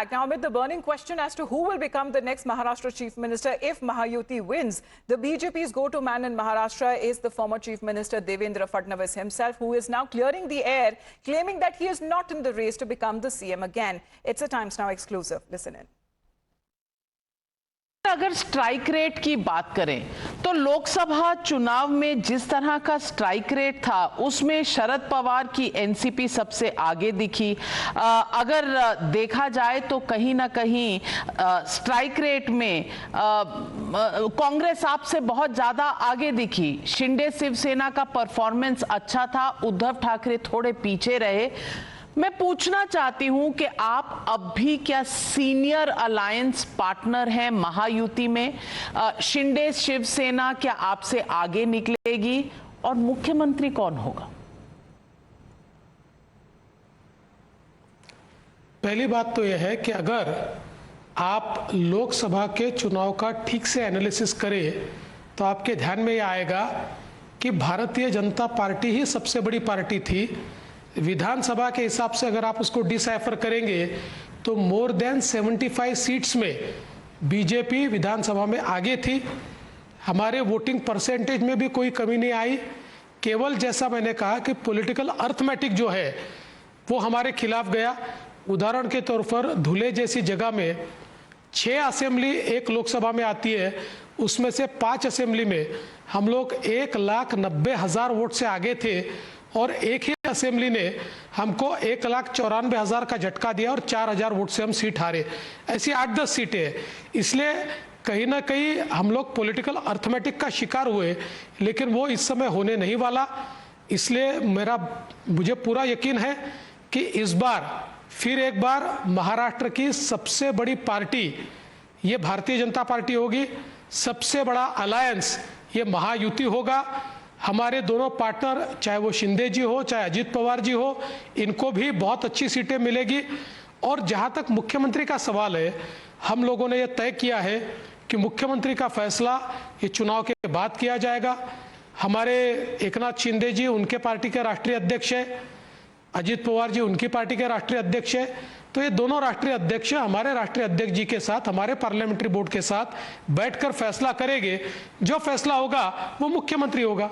back. Now, with the burning question as to who will become the next Maharashtra Chief Minister if Mahayuti wins, the BJP's go-to man in Maharashtra is the former Chief Minister Devendra Fadnavis himself, who is now clearing the air, claiming that he is not in the race to become the CM again. It's a Times Now exclusive. Listen in. अगर strike rate की बात करें तो लोकसभा चुनाव में जिस तरह का स्ट्राइक रेट था उसमें शरद पवार की एनसीपी सबसे आगे दिखी। अगर देखा जाए तो कहीं ना कहीं स्ट्राइक रेट में कांग्रेस आपसे बहुत ज्यादा आगे दिखी। शिंदे शिवसेना का परफॉर्मेंस अच्छा था, उद्धव ठाकरे थोड़े पीछे रहे। मैं पूछना चाहती हूं कि आप अब भी क्या सीनियर अलायंस पार्टनर हैं महायुति में? शिंदे शिवसेना क्या आपसे आगे निकलेगी और मुख्यमंत्री कौन होगा? पहली बात तो यह है कि अगर आप लोकसभा के चुनाव का ठीक से एनालिसिस करें तो आपके ध्यान में यह आएगा कि भारतीय जनता पार्टी ही सबसे बड़ी पार्टी थी। विधानसभा के हिसाब से अगर आप उसको डिसाइफर करेंगे तो मोर देन 75 सीट्स में बीजेपी विधानसभा में आगे थी। हमारे वोटिंग परसेंटेज में भी कोई कमी नहीं आई। केवल जैसा मैंने कहा कि पॉलिटिकल अर्थमेटिक जो है वो हमारे खिलाफ गया। उदाहरण के तौर पर धुले जैसी जगह में 6 असेंबली एक लोकसभा में आती है, उसमें से 5 असेंबली में हम लोग 1,90,000 वोट से आगे थे और एक ही असेंबली ने हमको 1,94,000 का झटका दिया और 4,000 वोट से हम सीट हारे। ऐसी 8-10 सीटें हैं। इसलिए कहीं ना कहीं हम लोग पॉलिटिकल अर्थमेटिक का शिकार हुए, लेकिन वो इस समय होने नहीं वाला। इसलिए मुझे पूरा यकीन है कि इस बार फिर एक बार महाराष्ट्र की सबसे बड़ी पार्टी ये भारतीय जनता पार्टी होगी। सबसे बड़ा अलायंस ये महायुति होगा। हमारे दोनों पार्टनर, चाहे वो शिंदे जी हो चाहे अजित पवार जी हो, इनको भी बहुत अच्छी सीटें मिलेगी। और जहां तक मुख्यमंत्री का सवाल है, हम लोगों ने ये तय किया है कि मुख्यमंत्री का फैसला ये चुनाव के बाद किया जाएगा। हमारे एकनाथ शिंदे जी उनके पार्टी के राष्ट्रीय अध्यक्ष है, अजित पवार जी उनकी पार्टी के राष्ट्रीय अध्यक्ष है। तो ये दोनों राष्ट्रीय अध्यक्ष हमारे राष्ट्रीय अध्यक्ष जी के साथ, हमारे पार्लियामेंट्री बोर्ड के साथ बैठकर फैसला करेंगे। जो फैसला होगा वो मुख्यमंत्री होगा।